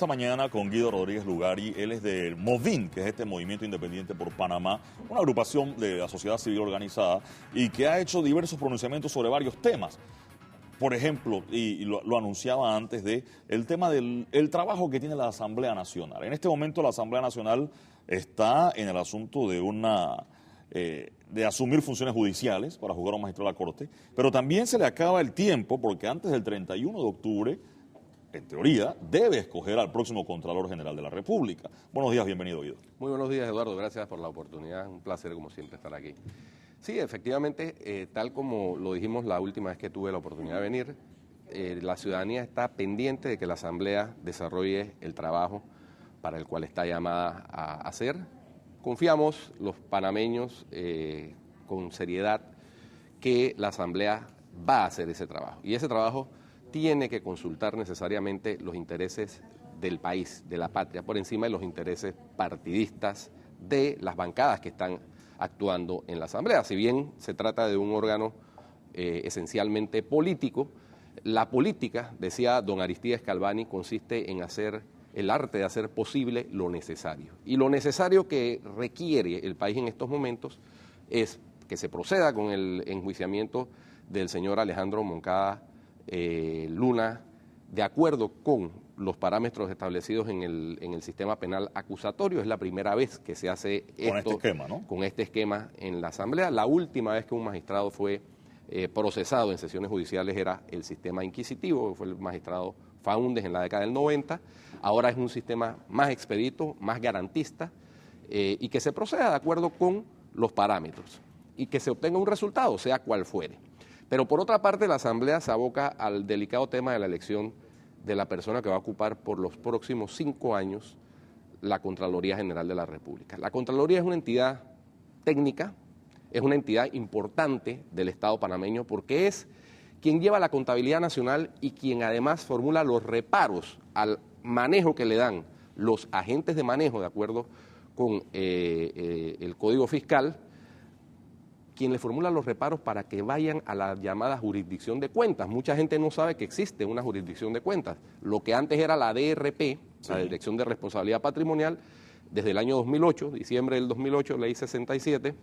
Esta mañana con Guido Rodríguez Lugari, él es del MOVIN, que es este Movimiento Independiente por Panamá, una agrupación de la sociedad civil organizada y que ha hecho diversos pronunciamientos sobre varios temas. Por ejemplo, y lo anunciaba antes, el tema del trabajo que tiene la Asamblea Nacional. En este momento la Asamblea Nacional está en el asunto de asumir funciones judiciales para juzgar a un magistrado de la Corte, pero también se le acaba el tiempo porque antes del 31 de octubre, en teoría, debe escoger al próximo Contralor General de la República. Buenos días, bienvenido, Guido. Muy buenos días, Eduardo. Gracias por la oportunidad. Un placer, como siempre, estar aquí. Sí, efectivamente, tal como lo dijimos la última vez que tuve la oportunidad de venir, la ciudadanía está pendiente de que la Asamblea desarrolle el trabajo para el cual está llamada a hacer. Confiamos, los panameños, con seriedad, que la Asamblea va a hacer ese trabajo. Y ese trabajo tiene que consultar necesariamente los intereses del país, de la patria, por encima de los intereses partidistas de las bancadas que están actuando en la Asamblea. Si bien se trata de un órgano esencialmente político, la política, decía don Aristides Calvani, consiste en hacer el arte de hacer posible lo necesario. Y lo necesario que requiere el país en estos momentos es que se proceda con el enjuiciamiento del señor Alejandro Moncada Luna, de acuerdo con los parámetros establecidos en el sistema penal acusatorio. Es la primera vez que se hace esto con este esquema, ¿no? Con este esquema en la Asamblea. La última vez que un magistrado fue procesado en sesiones judiciales era el sistema inquisitivo, fue el magistrado Faúndez en la década del 90. Ahora es un sistema más expedito, más garantista, y que se proceda de acuerdo con los parámetros y que se obtenga un resultado, sea cual fuere. Pero por otra parte, la Asamblea se aboca al delicado tema de la elección de la persona que va a ocupar por los próximos 5 años la Contraloría General de la República. La Contraloría es una entidad técnica, es una entidad importante del Estado panameño porque es quien lleva la contabilidad nacional y quien además formula los reparos al manejo que le dan los agentes de manejo de acuerdo con el Código Fiscal, quien le formula los reparos para que vayan a la llamada jurisdicción de cuentas. Mucha gente no sabe que existe una jurisdicción de cuentas. Lo que antes era la DRP, sí, la Dirección de Responsabilidad Patrimonial, desde el año 2008, diciembre del 2008, ley 67,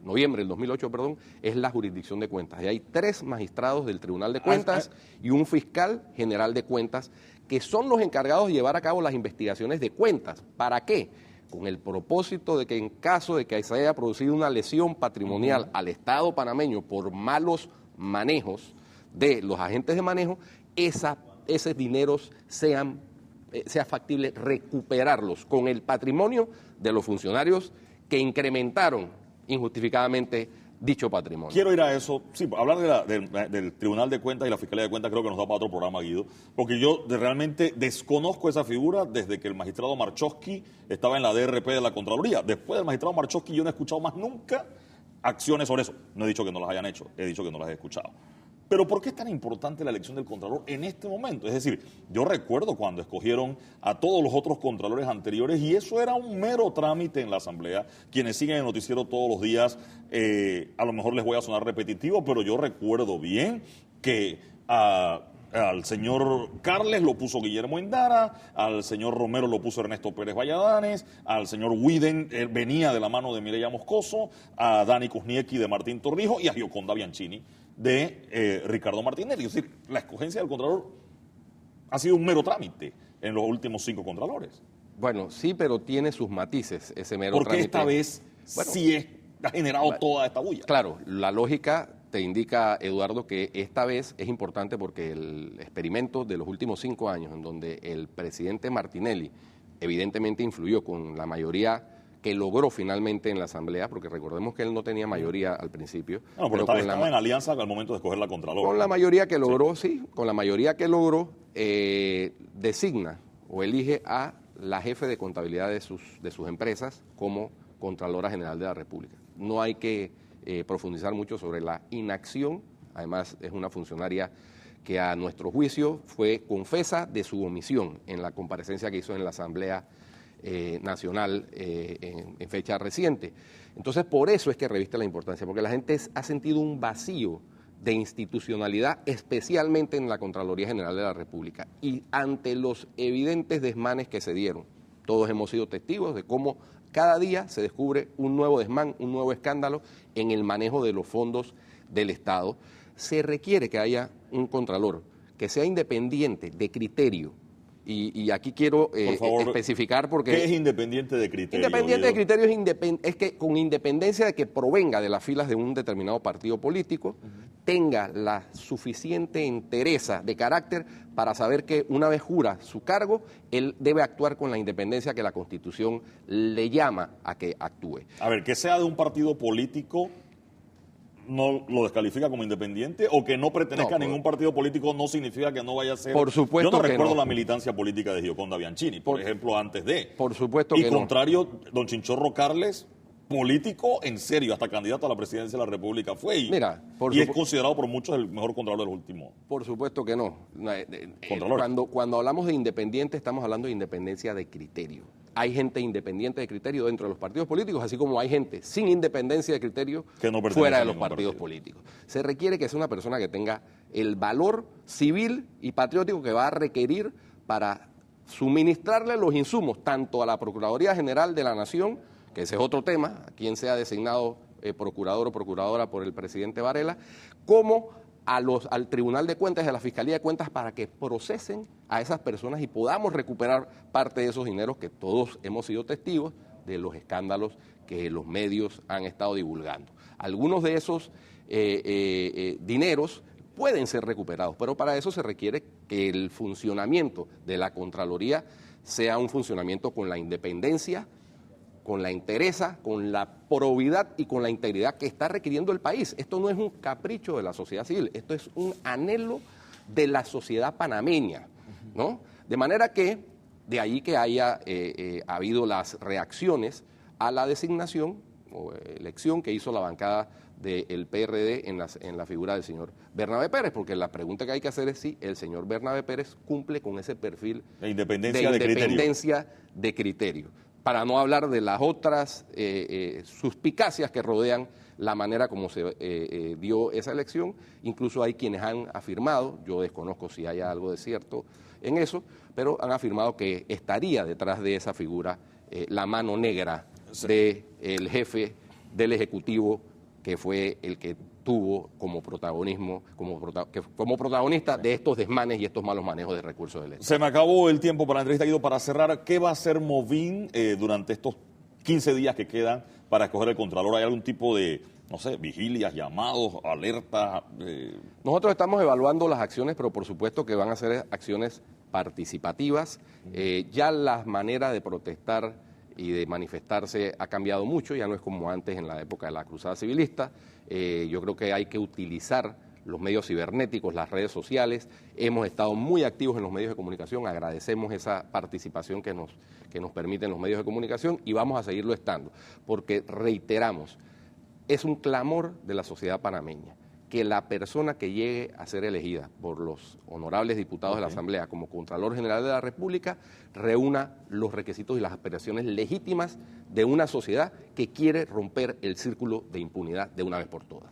noviembre del 2008, perdón, es la jurisdicción de cuentas. Y hay 3 magistrados del Tribunal de Cuentas y un fiscal general de cuentas que son los encargados de llevar a cabo las investigaciones de cuentas. ¿Para qué? Con el propósito de que en caso de que se haya producido una lesión patrimonial al Estado panameño por malos manejos de los agentes de manejo, esos dineros sea factible recuperarlos con el patrimonio de los funcionarios que incrementaron injustificadamente dicho patrimonio. Quiero ir a eso, sí, hablar del Tribunal de Cuentas y la Fiscalía de Cuentas creo que nos da para otro programa, Guido, porque yo realmente desconozco esa figura desde que el magistrado Marchowski estaba en la DRP de la Contraloría. Después del magistrado Marchowski yo no he escuchado más nunca acciones sobre eso. No he dicho que no las hayan hecho, he dicho que no las he escuchado. Pero ¿por qué es tan importante la elección del Contralor en este momento? Es decir, yo recuerdo cuando escogieron a todos los otros Contralores anteriores y eso era un mero trámite en la Asamblea. Quienes siguen el noticiero todos los días, a lo mejor les voy a sonar repetitivo, pero yo recuerdo bien que al señor Carles lo puso Guillermo Endara, al señor Romero lo puso Ernesto Pérez Valladanes, al señor Widen venía de la mano de Mireya Moscoso, a Dani Kuzniecki de Martín Torrijos y a Gioconda Bianchini de Ricardo Martinelli. Es decir, la escogencia del Contralor ha sido un mero trámite en los últimos 5 Contralores. Bueno, sí, pero tiene sus matices ese mero trámite. Porque esta vez sí ha generado toda esta bulla. Claro, la lógica te indica, Eduardo, que esta vez es importante porque el experimento de los últimos 5 años, en donde el presidente Martinelli evidentemente influyó con la mayoría que logró finalmente en la Asamblea, porque recordemos que él no tenía mayoría al principio. No, pero estaba en alianza al momento de escoger la Contralora. Con la mayoría que logró, sí, con la mayoría que logró, designa o elige a la jefe de contabilidad de sus empresas como Contralora General de la República. No hay que profundizar mucho sobre la inacción, además es una funcionaria que a nuestro juicio fue confesa de su omisión en la comparecencia que hizo en la Asamblea Nacional en fecha reciente. Entonces, por eso es que reviste la importancia, porque la gente ha sentido un vacío de institucionalidad, especialmente en la Contraloría General de la República. Y ante los evidentes desmanes que se dieron, todos hemos sido testigos de cómo cada día se descubre un nuevo desmán, un nuevo escándalo en el manejo de los fondos del Estado. Se requiere que haya un contralor que sea independiente, de criterio. Y aquí quiero Por favor, especificar porque... ¿qué es independiente de criterio? Independiente de Guido? criterio es que con independencia de que provenga de las filas de un determinado partido político, tenga la suficiente entereza de carácter para saber que una vez jura su cargo, él debe actuar con la independencia que la Constitución le llama a que actúe. A ver, que sea de un partido político no lo descalifica como independiente, o que no pertenezca a ningún partido político no significa que no vaya a ser. Por supuesto yo no que recuerdo no. la militancia política de Gioconda Bianchini, por ejemplo, antes de. Por supuesto y que no. contrario, don Chinchorro Carles, político en serio, hasta candidato a la presidencia de la República fue. Y, Mira, y es considerado por muchos el mejor contralor de los últimos. Por supuesto que no. Contralor. Cuando hablamos de independiente, estamos hablando de independencia de criterio. Hay gente independiente de criterio dentro de los partidos políticos, así como hay gente sin independencia de criterio que no fuera de a los ningún partidos partido políticos. Se requiere que sea una persona que tenga el valor civil y patriótico que va a requerir para suministrarle los insumos tanto a la Procuraduría General de la Nación, que ese es otro tema, a quien sea designado procurador o procuradora por el presidente Varela, como al Tribunal de Cuentas y a la Fiscalía de Cuentas para que procesen a esas personas y podamos recuperar parte de esos dineros que todos hemos sido testigos de los escándalos que los medios han estado divulgando. Algunos de esos dineros pueden ser recuperados, pero para eso se requiere que el funcionamiento de la Contraloría sea un funcionamiento con la independencia, con la entereza, con la probidad y con la integridad que está requiriendo el país. Esto no es un capricho de la sociedad civil, esto es un anhelo de la sociedad panameña, ¿no? De manera que, de ahí que haya habido las reacciones a la designación o elección que hizo la bancada del PRD en la figura del señor Bernabé Pérez, porque la pregunta que hay que hacer es si el señor Bernabé Pérez cumple con ese perfil de independencia de criterio. Para no hablar de las otras suspicacias que rodean la manera como se dio esa elección. Incluso hay quienes han afirmado, yo desconozco si haya algo de cierto en eso, pero han afirmado que estaría detrás de esa figura la mano negra del jefe del Ejecutivo, que fue el que tuvo como protagonista de estos desmanes y estos malos manejos de recursos del Estado. Se me acabó el tiempo para la entrevista, Guido. Para cerrar, ¿qué va a hacer Movín durante estos 15 días que quedan para escoger el Contralor? ¿Hay algún tipo de, no sé, vigilias, llamados, alertas? Nosotros estamos evaluando las acciones, pero por supuesto que van a ser acciones participativas. Ya la manera de protestar y de manifestarse ha cambiado mucho, ya no es como antes en la época de la cruzada civilista. Yo creo que hay que utilizar los medios cibernéticos, las redes sociales. Hemos estado muy activos en los medios de comunicación, agradecemos esa participación que nos permiten los medios de comunicación y vamos a seguirlo estando, porque reiteramos, es un clamor de la sociedad panameña que la persona que llegue a ser elegida por los honorables diputados de la Asamblea como Contralor General de la República reúna los requisitos y las aspiraciones legítimas de una sociedad que quiere romper el círculo de impunidad de una vez por todas.